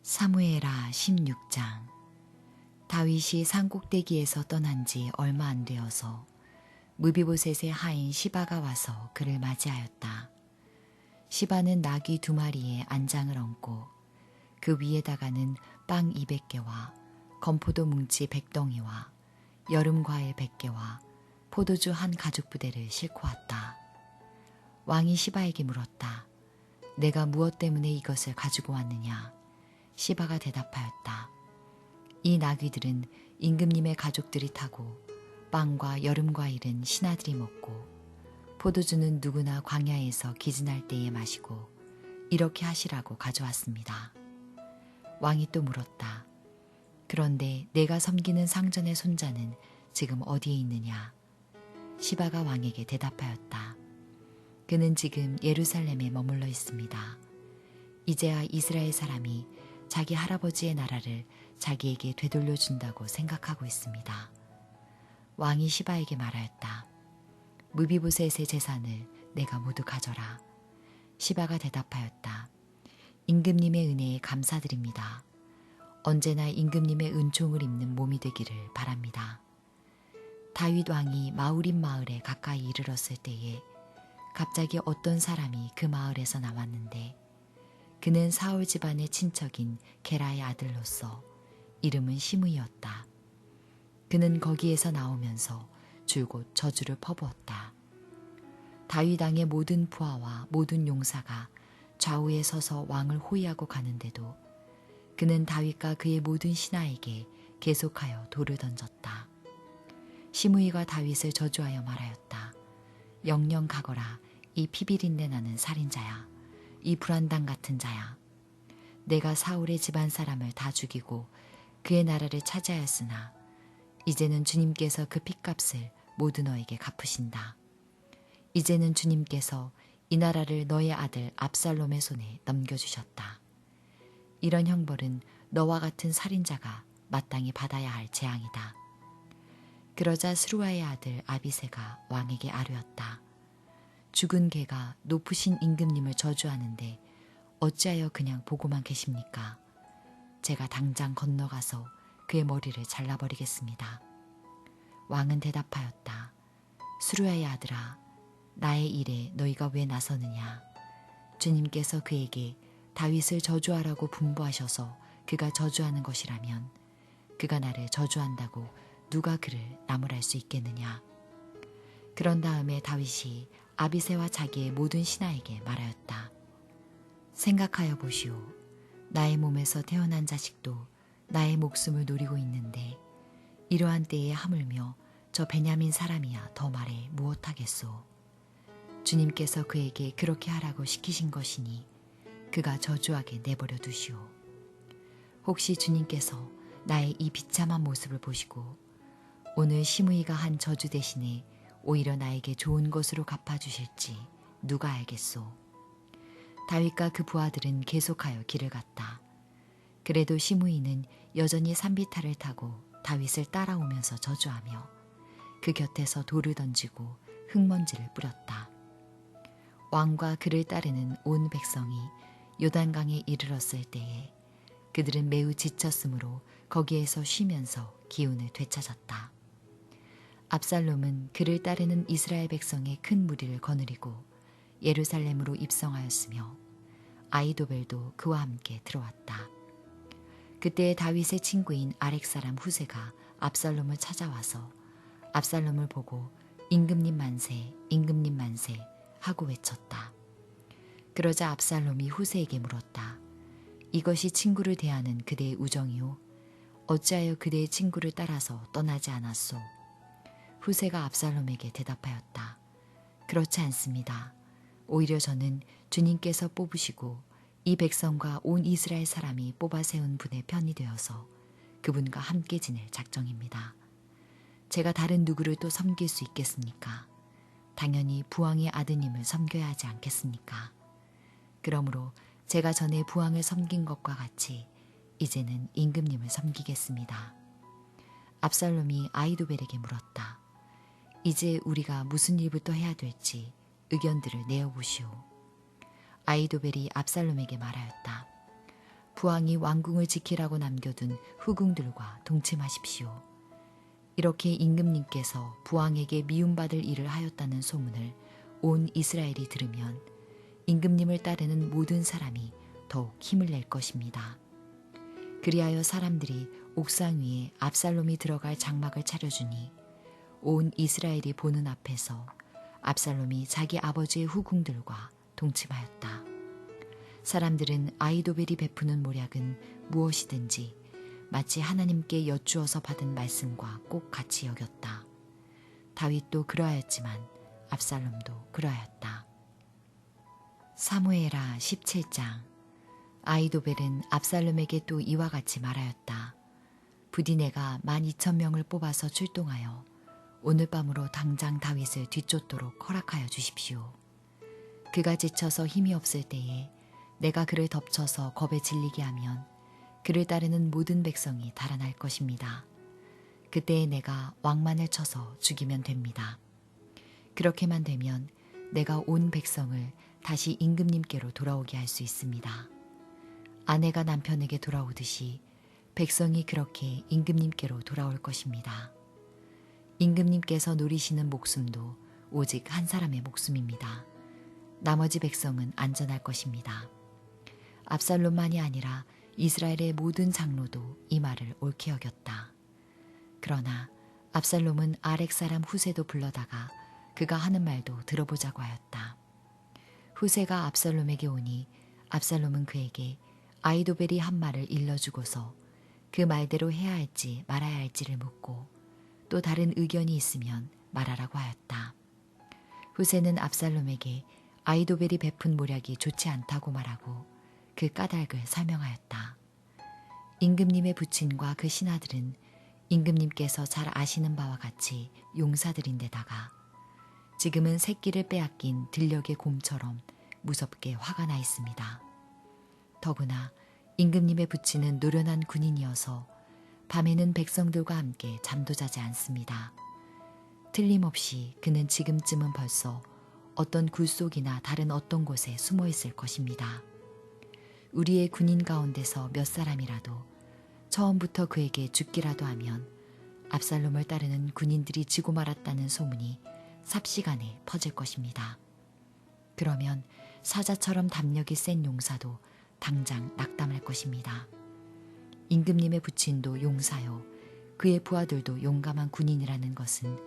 사무엘하 16장. 다윗이 산꼭대기에서 떠난 지 얼마 안 되어서 무비보셋의 하인 시바가 와서 그를 맞이하였다. 시바는 나귀 2마리에 안장을 얹고 그 위에다가는 빵 200개와 건포도 뭉치 100덩이와 여름 과일 100개와 포도주 한 가죽 부대를 싣고 왔다. 왕이 시바에게 물었다. 내가 무엇 때문에 이것을 가지고 왔느냐? 시바가 대답하였다. 이 나귀들은 임금님의 가족들이 타고 빵과 여름 과일은 신하들이 먹고 포도주는 누구나 광야에서 기진할 때에 마시고 이렇게 하시라고 가져왔습니다. 왕이 또 물었다. 그런데 내가 섬기는 상전의 손자는 지금 어디에 있느냐? 시바가 왕에게 대답하였다. 그는 지금 예루살렘에 머물러 있습니다. 이제야 이스라엘 사람이 자기 할아버지의 나라를 자기에게 되돌려준다고 생각하고 있습니다. 왕이 시바에게 말하였다. 무비보셋의 재산을 내가 모두 가져라. 시바가 대답하였다. 임금님의 은혜에 감사드립니다. 언제나 임금님의 은총을 입는 몸이 되기를 바랍니다. 다윗 왕이 마우림 마을에 가까이 이르렀을 때에 갑자기 어떤 사람이 그 마을에서 나왔는데 그는 사울 집안의 친척인 게라의 아들로서 이름은 시므이였다. 그는 거기에서 나오면서 줄곧 저주를 퍼부었다. 다윗 왕의 모든 부하와 모든 용사가 좌우에 서서 왕을 호위하고 가는데도 그는 다윗과 그의 모든 신하에게 계속하여 돌을 던졌다. 시므이가 다윗을 저주하여 말하였다. 영영 가거라. 이 피비린내 나는 살인자야. 이 불안당 같은 자야. 내가 사울의 집안 사람을 다 죽이고 그의 나라를 차지하였으나 이제는 주님께서 그 핏값을 모두 너에게 갚으신다. 이제는 주님께서 이 나라를 너의 아들 압살롬의 손에 넘겨주셨다. 이런 형벌은 너와 같은 살인자가 마땅히 받아야 할 재앙이다. 그러자 스루아의 아들 아비새가 왕에게 아뢰었다. 죽은 개가 높으신 임금님을 저주하는데 어찌하여 그냥 보고만 계십니까? 제가 당장 건너가서 그의 머리를 잘라버리겠습니다. 왕은 대답하였다. 스루야의 아들아, 나의 일에 너희가 왜 나서느냐? 주님께서 그에게 다윗을 저주하라고 분부하셔서 그가 저주하는 것이라면 그가 나를 저주한다고 누가 그를 나무랄 수 있겠느냐? 그런 다음에 다윗이 아비새와 자기의 모든 신하에게 말하였다. 생각하여 보시오. 나의 몸에서 태어난 자식도 나의 목숨을 노리고 있는데 이러한 때에 하물며 저 베냐민 사람이야 더 말해 무엇하겠소. 주님께서 그에게 그렇게 하라고 시키신 것이니 그가 저주하게 내버려 두시오. 혹시 주님께서 나의 이 비참한 모습을 보시고 오늘 시므이가 한 저주 대신에 오히려 나에게 좋은 것으로 갚아주실지 누가 알겠소. 다윗과 그 부하들은 계속하여 길을 갔다. 그래도 시므이는 여전히 산비탈을 타고 다윗을 따라오면서 저주하며 그 곁에서 돌을 던지고 흙먼지를 뿌렸다. 왕과 그를 따르는 온 백성이 요단강에 이르렀을 때에 그들은 매우 지쳤으므로 거기에서 쉬면서 기운을 되찾았다. 압살롬은 그를 따르는 이스라엘 백성의 큰 무리를 거느리고 예루살렘으로 입성하였으며 아히도벨도 그와 함께 들어왔다. 그때 다윗의 친구인 아렉 사람 후세가 압살롬을 찾아와서 압살롬을 보고 임금님 만세, 임금님 만세 하고 외쳤다. 그러자 압살롬이 후세에게 물었다. 이것이 친구를 대하는 그대의 우정이오? 어찌하여 그대의 친구를 따라서 떠나지 않았소? 후세가 압살롬에게 대답하였다. 그렇지 않습니다. 오히려 저는 주님께서 뽑으시고 이 백성과 온 이스라엘 사람이 뽑아 세운 분의 편이 되어서 그분과 함께 지낼 작정입니다. 제가 다른 누구를 또 섬길 수 있겠습니까? 당연히 부왕의 아드님을 섬겨야 하지 않겠습니까? 그러므로 제가 전에 부왕을 섬긴 것과 같이 이제는 임금님을 섬기겠습니다. 압살롬이 아히도벨에게 물었다. 이제 우리가 무슨 일부터 해야 될지 의견들을 내어보시오. 아히도벨이 압살롬에게 말하였다. 부왕이 왕궁을 지키라고 남겨둔 후궁들과 동침하십시오. 이렇게 임금님께서 부왕에게 미움받을 일을 하였다는 소문을 온 이스라엘이 들으면 임금님을 따르는 모든 사람이 더욱 힘을 낼 것입니다. 그리하여 사람들이 옥상 위에 압살롬이 들어갈 장막을 차려주니 온 이스라엘이 보는 앞에서 압살롬이 자기 아버지의 후궁들과 동침하였다. 사람들은 아히도벨이 베푸는 모략은 무엇이든지 마치 하나님께 여쭈어서 받은 말씀과 꼭 같이 여겼다. 다윗도 그러하였지만 압살롬도 그러하였다. 사무엘하 17장. 아히도벨은 압살롬에게 또 이와 같이 말하였다. 부디 내가 12,000명을 뽑아서 출동하여 오늘 밤으로 당장 다윗을 뒤쫓도록 허락하여 주십시오. 그가 지쳐서 힘이 없을 때에 내가 그를 덮쳐서 겁에 질리게 하면 그를 따르는 모든 백성이 달아날 것입니다. 그때에 내가 왕만을 쳐서 죽이면 됩니다. 그렇게만 되면 내가 온 백성을 다시 임금님께로 돌아오게 할 수 있습니다. 아내가 남편에게 돌아오듯이 백성이 그렇게 임금님께로 돌아올 것입니다. 임금님께서 노리시는 목숨도 오직 한 사람의 목숨입니다. 나머지 백성은 안전할 것입니다. 압살롬만이 아니라 이스라엘의 모든 장로도 이 말을 옳게 여겼다. 그러나 압살롬은 아렉 사람 후세도 불러다가 그가 하는 말도 들어보자고 하였다. 후세가 압살롬에게 오니 압살롬은 그에게 아히도벨이 한 말을 일러주고서 그 말대로 해야 할지 말아야 할지를 묻고 또 다른 의견이 있으면 말하라고 하였다. 후세는 압살롬에게 아히도벨이 베푼 모략이 좋지 않다고 말하고 그 까닭을 설명하였다. 임금님의 부친과 그 신하들은 임금님께서 잘 아시는 바와 같이 용사들인데다가 지금은 새끼를 빼앗긴 들녘의 곰처럼 무섭게 화가 나 있습니다. 더구나 임금님의 부친은 노련한 군인이어서 밤에는 백성들과 함께 잠도 자지 않습니다. 틀림없이 그는 지금쯤은 벌써 어떤 굴속이나 다른 어떤 곳에 숨어 있을 것입니다. 우리의 군인 가운데서 몇 사람이라도 처음부터 그에게 죽기라도 하면 압살롬을 따르는 군인들이 지고 말았다는 소문이 삽시간에 퍼질 것입니다. 그러면 사자처럼 담력이 센 용사도 당장 낙담할 것입니다. 임금님의 부친도 용사요 그의 부하들도 용감한 군인이라는 것은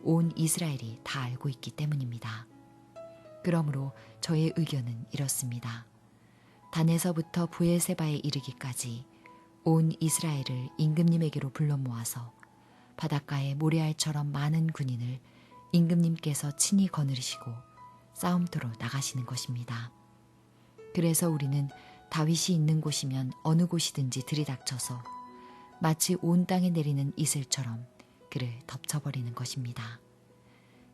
온 이스라엘이 다 알고 있기 때문입니다. 그러므로 저의 의견은 이렇습니다. 단에서부터 브엘세바에 이르기까지 온 이스라엘을 임금님에게로 불러 모아서 바닷가에 모래알처럼 많은 군인을 임금님께서 친히 거느리시고 싸움터로 나가시는 것입니다. 그래서 우리는 다윗이 있는 곳이면 어느 곳이든지 들이닥쳐서 마치 온 땅에 내리는 이슬처럼 그를 덮쳐버리는 것입니다.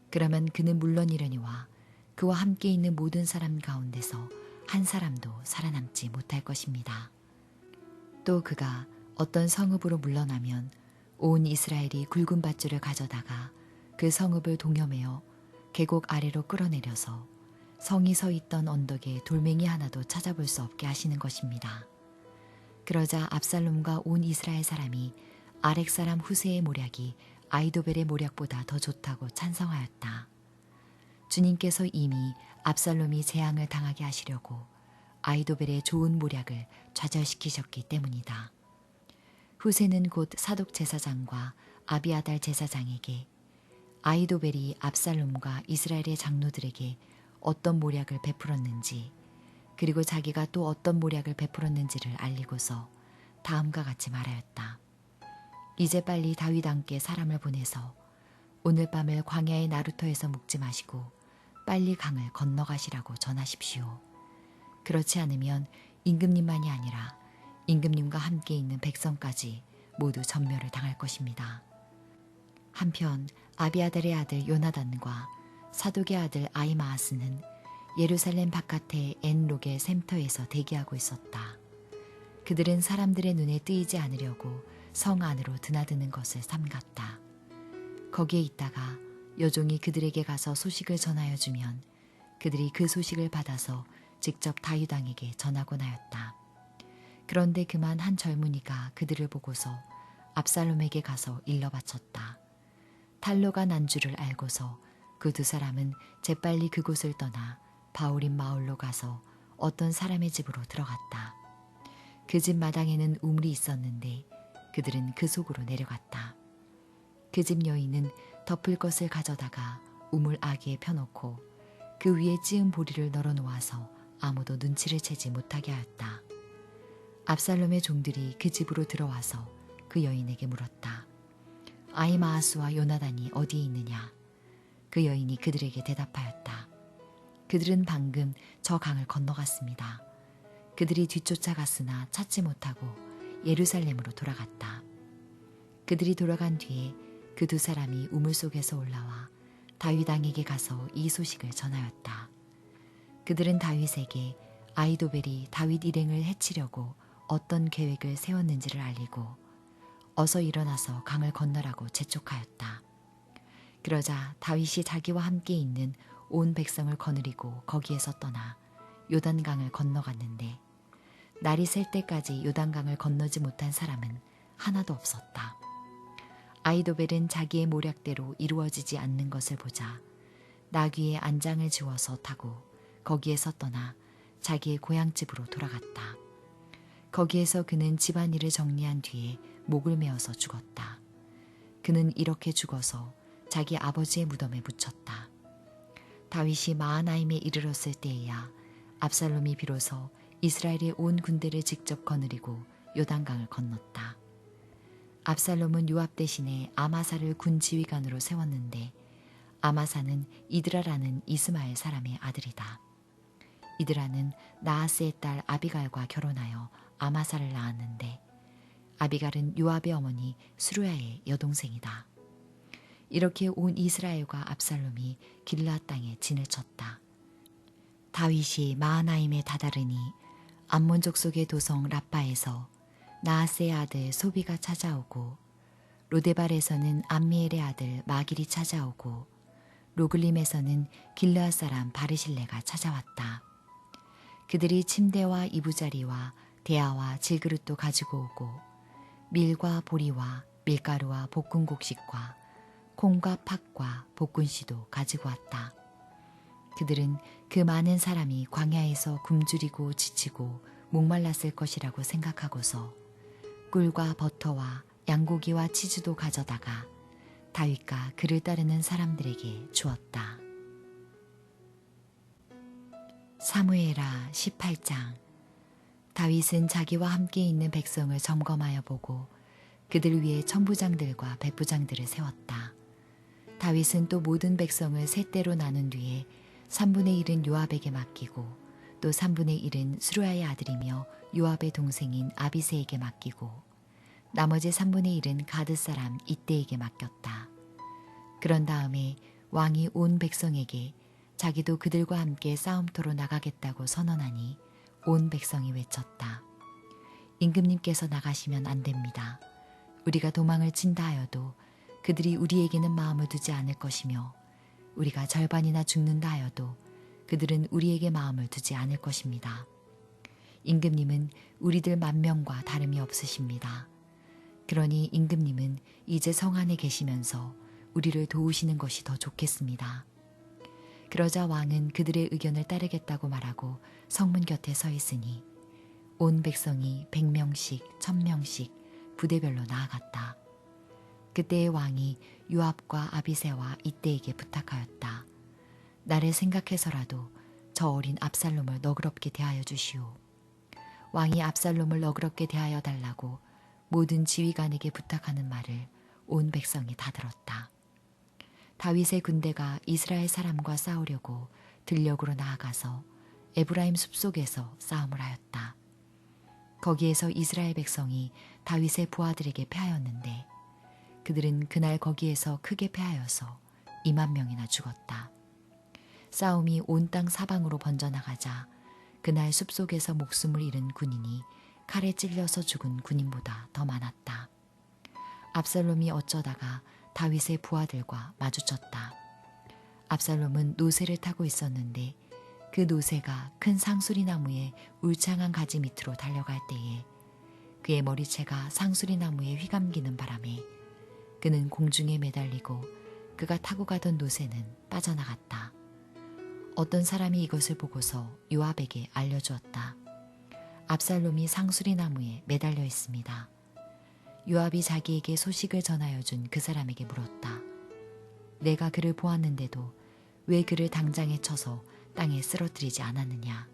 그러면 그는 물론이려니와 그와 함께 있는 모든 사람 가운데서 한 사람도 살아남지 못할 것입니다. 또 그가 어떤 성읍으로 물러나면 온 이스라엘이 굵은 밧줄을 가져다가 그 성읍을 동여매어 계곡 아래로 끌어내려서 성이 서 있던 언덕에 돌멩이 하나도 찾아볼 수 없게 하시는 것입니다. 그러자 압살롬과 온 이스라엘 사람이 아렉 사람 후세의 모략이 아히도벨의 모략보다 더 좋다고 찬성하였다. 주님께서 이미 압살롬이 재앙을 당하게 하시려고 아히도벨의 좋은 모략을 좌절시키셨기 때문이다. 후세는 곧 사독 제사장과 아비아달 제사장에게 아히도벨이 압살롬과 이스라엘의 장로들에게 어떤 모략을 베풀었는지 그리고 자기가 또 어떤 모략을 베풀었는지를 알리고서 다음과 같이 말하였다. 이제 빨리 다윗 왕께 사람을 보내서 오늘 밤을 광야의 나루터에서 묵지 마시고 빨리 강을 건너가시라고 전하십시오. 그렇지 않으면 임금님만이 아니라 임금님과 함께 있는 백성까지 모두 전멸을 당할 것입니다. 한편 아비아달의 아들 요나단과 사독의 아들 아히마아스는 예루살렘 바깥의 엔록의 샘터에서 대기하고 있었다. 그들은 사람들의 눈에 띄지 않으려고 성 안으로 드나드는 것을 삼갔다. 거기에 있다가 여종이 그들에게 가서 소식을 전하여 주면 그들이 그 소식을 받아서 직접 다윗 왕에게 전하곤 하였다. 그런데 그만 한 젊은이가 그들을 보고서 압살롬에게 가서 일러 바쳤다. 탈로가 난 줄을 알고서 그 두 사람은 재빨리 그곳을 떠나 바울임 마을로 가서 어떤 사람의 집으로 들어갔다. 그 집 마당에는 우물이 있었는데 그들은 그 속으로 내려갔다. 그 집 여인은 덮을 것을 가져다가 우물 아기에 펴놓고 그 위에 찌은 보리를 널어놓아서 아무도 눈치를 채지 못하게 하였다. 압살롬의 종들이 그 집으로 들어와서 그 여인에게 물었다. 아히마아스와 요나단이 어디에 있느냐? 그 여인이 그들에게 대답하였다. 그들은 방금 저 강을 건너갔습니다. 그들이 뒤쫓아갔으나 찾지 못하고 예루살렘으로 돌아갔다. 그들이 돌아간 뒤에 그 두 사람이 우물 속에서 올라와 다윗 왕에게 가서 이 소식을 전하였다. 그들은 다윗에게 아히도벨이 다윗 일행을 해치려고 어떤 계획을 세웠는지를 알리고 어서 일어나서 강을 건너라고 재촉하였다. 그러자 다윗이 자기와 함께 있는 온 백성을 거느리고 거기에서 떠나 요단강을 건너갔는데 날이 셀 때까지 요단강을 건너지 못한 사람은 하나도 없었다. 아히도벨은 자기의 모략대로 이루어지지 않는 것을 보자 나귀에 안장을 지워서 타고 거기에서 떠나 자기의 고향집으로 돌아갔다. 거기에서 그는 집안일을 정리한 뒤에 목을 메어서 죽었다. 그는 이렇게 죽어서 자기 아버지의 무덤에 묻혔다. 다윗이 마하나임에 이르렀을 때에야 압살롬이 비로소 이스라엘의 온 군대를 직접 거느리고 요단강을 건넜다. 압살롬은 요압 대신에 아마사를 군 지휘관으로 세웠는데 아마사는 이드라라는 이스마엘 사람의 아들이다. 이드라는 나하스의 딸 아비갈과 결혼하여 아마사를 낳았는데 아비갈은 요압의 어머니 수루야의 여동생이다. 이렇게 온 이스라엘과 압살롬이 길르앗 땅에 진을 쳤다. 다윗이 마하나임에 다다르니 암몬 족속의 도성 라빠에서 나하스의 아들 소비가 찾아오고 로데발에서는 암미엘의 아들 마길이 찾아오고 로글림에서는 길르앗 사람 바르실레가 찾아왔다. 그들이 침대와 이부자리와 대야와 질그릇도 가지고 오고 밀과 보리와 밀가루와 볶은 곡식과 콩과 팥과 볶은씨도 가지고 왔다. 그들은 그 많은 사람이 광야에서 굶주리고 지치고 목말랐을 것이라고 생각하고서 꿀과 버터와 양고기와 치즈도 가져다가 다윗과 그를 따르는 사람들에게 주었다. 사무엘하 18장. 다윗은 자기와 함께 있는 백성을 점검하여 보고 그들 위에 천부장들과 백부장들을 세웠다. 다윗은 또 모든 백성을 세 대로 나눈 뒤에 3분의 1은 요압에게 맡기고 또 3분의 1은 수루야의 아들이며 요압의 동생인 아비새에게 맡기고 나머지 3분의 1은 가드 사람 이때에게 맡겼다. 그런 다음에 왕이 온 백성에게 자기도 그들과 함께 싸움터로 나가겠다고 선언하니 온 백성이 외쳤다. 임금님께서 나가시면 안 됩니다. 우리가 도망을 친다 하여도 그들이 우리에게는 마음을 두지 않을 것이며 우리가 절반이나 죽는다 하여도 그들은 우리에게 마음을 두지 않을 것입니다. 임금님은 우리들 10,000명과 다름이 없으십니다. 그러니 임금님은 이제 성 안에 계시면서 우리를 도우시는 것이 더 좋겠습니다. 그러자 왕은 그들의 의견을 따르겠다고 말하고 성문 곁에 서 있으니 온 백성이 100명씩 1000명씩 부대별로 나아갔다. 그때의 왕이 요압과 아비새와 이때에게 부탁하였다. 나를 생각해서라도 저 어린 압살롬을 너그럽게 대하여 주시오. 왕이 압살롬을 너그럽게 대하여 달라고 모든 지휘관에게 부탁하는 말을 온 백성이 다 들었다. 다윗의 군대가 이스라엘 사람과 싸우려고 들녘으로 나아가서 에브라임 숲속에서 싸움을 하였다. 거기에서 이스라엘 백성이 다윗의 부하들에게 패하였는데 그들은 그날 거기에서 크게 패하여서 20,000명이나 죽었다. 싸움이 온 땅 사방으로 번져나가자 그날 숲속에서 목숨을 잃은 군인이 칼에 찔려서 죽은 군인보다 더 많았다. 압살롬이 어쩌다가 다윗의 부하들과 마주쳤다. 압살롬은 노새를 타고 있었는데 그 노새가 큰 상수리 나무의 울창한 가지 밑으로 달려갈 때에 그의 머리채가 상수리 나무에 휘감기는 바람에 그는 공중에 매달리고 그가 타고 가던 노새는 빠져나갔다. 어떤 사람이 이것을 보고서 요압에게 알려주었다. 압살롬이 상수리 나무에 매달려 있습니다. 요압이 자기에게 소식을 전하여 준 그 사람에게 물었다. 내가 그를 보았는데도 왜 그를 당장에 쳐서 땅에 쓰러뜨리지 않았느냐.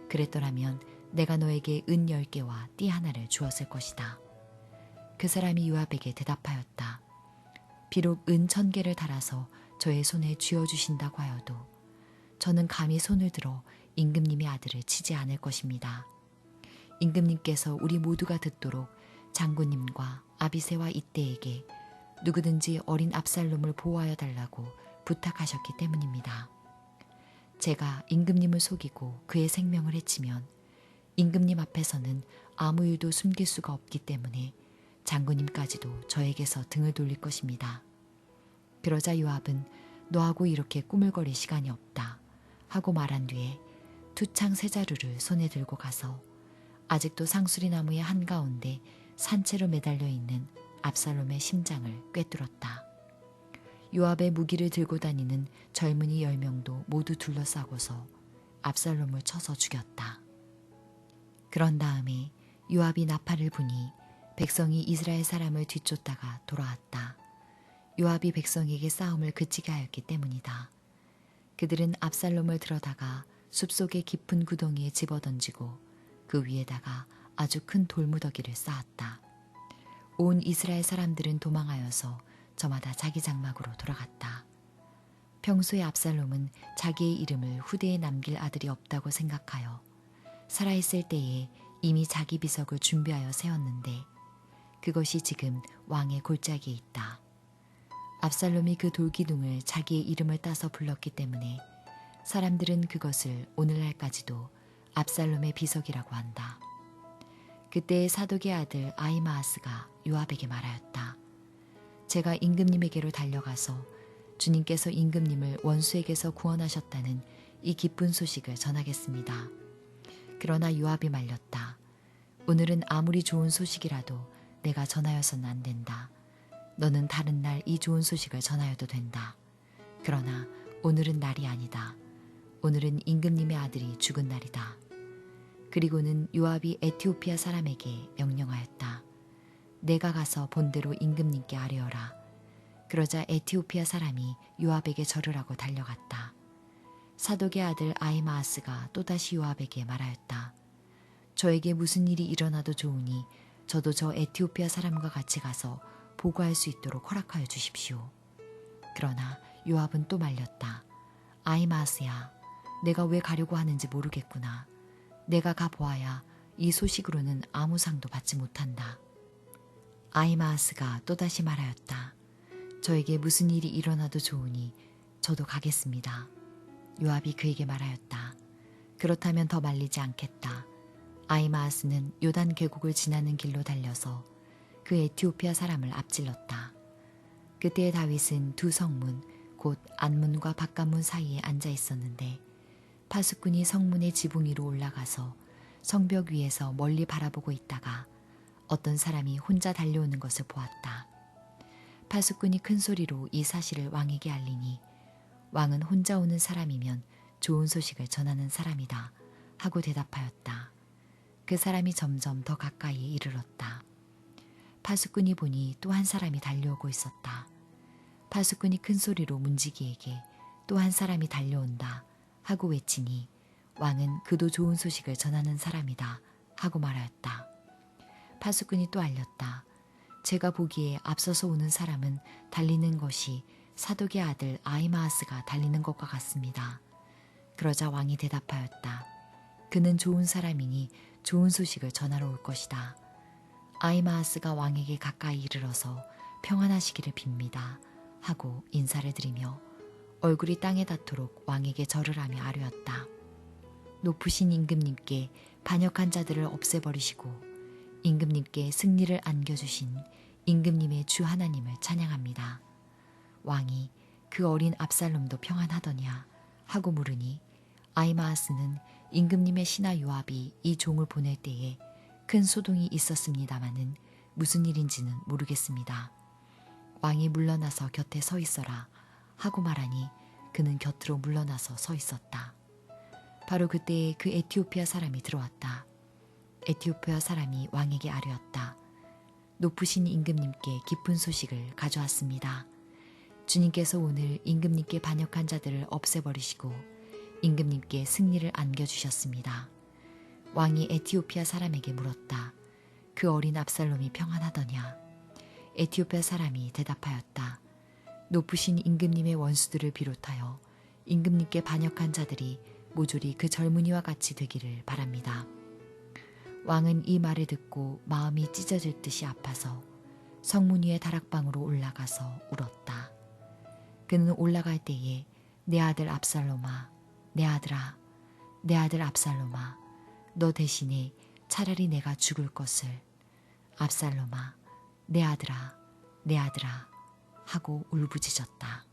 그랬더라면 내가 너에게 은 10개와 띠 하나를 주었을 것이다. 그 사람이 요압에게 대답하였다. 비록 은 1000개를 달아서 저의 손에 쥐어주신다고 하여도 저는 감히 손을 들어 임금님의 아들을 치지 않을 것입니다. 임금님께서 우리 모두가 듣도록 장군님과 아비새와 이때에게 누구든지 어린 압살롬을 보호하여 달라고 부탁하셨기 때문입니다. 제가 임금님을 속이고 그의 생명을 해치면 임금님 앞에서는 아무 일도 숨길 수가 없기 때문에 장군님까지도 저에게서 등을 돌릴 것입니다. 그러자 요압은 너하고 이렇게 꾸물거릴 시간이 없다 하고 말한 뒤에 투창 세 자루를 손에 들고 가서 아직도 상수리 나무의 한가운데 산채로 매달려 있는 압살롬의 심장을 꿰뚫었다. 요압의 무기를 들고 다니는 젊은이 10명도 모두 둘러싸고서 압살롬을 쳐서 죽였다. 그런 다음에 요압이 나팔을 부니 백성이 이스라엘 사람을 뒤쫓다가 돌아왔다. 요압이 백성에게 싸움을 그치게 하였기 때문이다. 그들은 압살롬을 들어다가 숲속의 깊은 구덩이에 집어던지고 그 위에다가 아주 큰 돌무더기를 쌓았다. 온 이스라엘 사람들은 도망하여서 저마다 자기 장막으로 돌아갔다. 평소에 압살롬은 자기의 이름을 후대에 남길 아들이 없다고 생각하여 살아있을 때에 이미 자기 비석을 준비하여 세웠는데 그것이 지금 왕의 골짜기에 있다. 압살롬이 그 돌기둥을 자기의 이름을 따서 불렀기 때문에 사람들은 그것을 오늘날까지도 압살롬의 비석이라고 한다. 그때 사독의 아들 아히마아스가 요압에게 말하였다. 제가 임금님에게로 달려가서 주님께서 임금님을 원수에게서 구원하셨다는 이 기쁜 소식을 전하겠습니다. 그러나 요압이 말렸다. 오늘은 아무리 좋은 소식이라도 내가 전하여서는 안 된다. 너는 다른 날 이 좋은 소식을 전하여도 된다. 그러나 오늘은 날이 아니다. 오늘은 임금님의 아들이 죽은 날이다. 그리고는 요압이 에티오피아 사람에게 명령하였다. 내가 가서 본대로 임금님께 아뢰어라. 그러자 에티오피아 사람이 요압에게 절으라고 달려갔다. 사독의 아들 아히마아스가 또다시 요압에게 말하였다. 저에게 무슨 일이 일어나도 좋으니 저도 저 에티오피아 사람과 같이 가서 보고할 수 있도록 허락하여 주십시오. 그러나 요압은 또 말렸다. 아히마아스야, 내가 왜 가려고 하는지 모르겠구나. 내가 가보아야 이 소식으로는 아무 상도 받지 못한다. 아히마아스가 또다시 말하였다. 저에게 무슨 일이 일어나도 좋으니 저도 가겠습니다. 요압이 그에게 말하였다. 그렇다면 더 말리지 않겠다. 아히마아스는 요단 계곡을 지나는 길로 달려서 그 에티오피아 사람을 앞질렀다. 그때 다윗은 두 성문, 곧 안문과 바깥문 사이에 앉아 있었는데 파수꾼이 성문의 지붕 위로 올라가서 성벽 위에서 멀리 바라보고 있다가 어떤 사람이 혼자 달려오는 것을 보았다. 파수꾼이 큰 소리로 이 사실을 왕에게 알리니 왕은 혼자 오는 사람이면 좋은 소식을 전하는 사람이다 하고 대답하였다. 그 사람이 점점 더 가까이에 이르렀다. 파수꾼이 보니 또 한 사람이 달려오고 있었다. 파수꾼이 큰 소리로 문지기에게 또 한 사람이 달려온다 하고 외치니 왕은 그도 좋은 소식을 전하는 사람이다 하고 말하였다. 파수꾼이 또 알렸다. 제가 보기에 앞서서 오는 사람은 달리는 것이 사독의 아들 아히마아스가 달리는 것과 같습니다. 그러자 왕이 대답하였다. 그는 좋은 사람이니 좋은 소식을 전하러 올 것이다. 아히마아스가 왕에게 가까이 이르러서 평안하시기를 빕니다 하고 인사를 드리며 얼굴이 땅에 닿도록 왕에게 절을 하며 아뢰었다. 높으신 임금님께 반역한 자들을 없애버리시고 임금님께 승리를 안겨주신 임금님의 주 하나님을 찬양합니다. 왕이 그 어린 압살롬도 평안하더냐 하고 물으니 아히마아스는 임금님의 신하 요압이 이 종을 보낼 때에 큰 소동이 있었습니다마는 무슨 일인지는 모르겠습니다. 왕이 물러나서 곁에 서 있어라 하고 말하니 그는 곁으로 물러나서 서 있었다. 바로 그때에 그 에티오피아 사람이 들어왔다. 에티오피아 사람이 왕에게 아뢰었다. 높으신 임금님께 기쁜 소식을 가져왔습니다. 주님께서 오늘 임금님께 반역한 자들을 없애버리시고 임금님께 승리를 안겨주셨습니다. 왕이 에티오피아 사람에게 물었다. 그 어린 압살롬이 평안하더냐? 에티오피아 사람이 대답하였다. 높으신 임금님의 원수들을 비롯하여 임금님께 반역한 자들이 모조리 그 젊은이와 같이 되기를 바랍니다. 왕은 이 말을 듣고 마음이 찢어질 듯이 아파서 성문 위의 다락방으로 올라가서 울었다. 그는 올라갈 때에 내 아들 압살롬아, 내 아들아, 내 아들 압살롬아, 너 대신에 차라리 내가 죽을 것을, 압살롬아, 내 아들아, 내 아들아 하고 울부짖었다.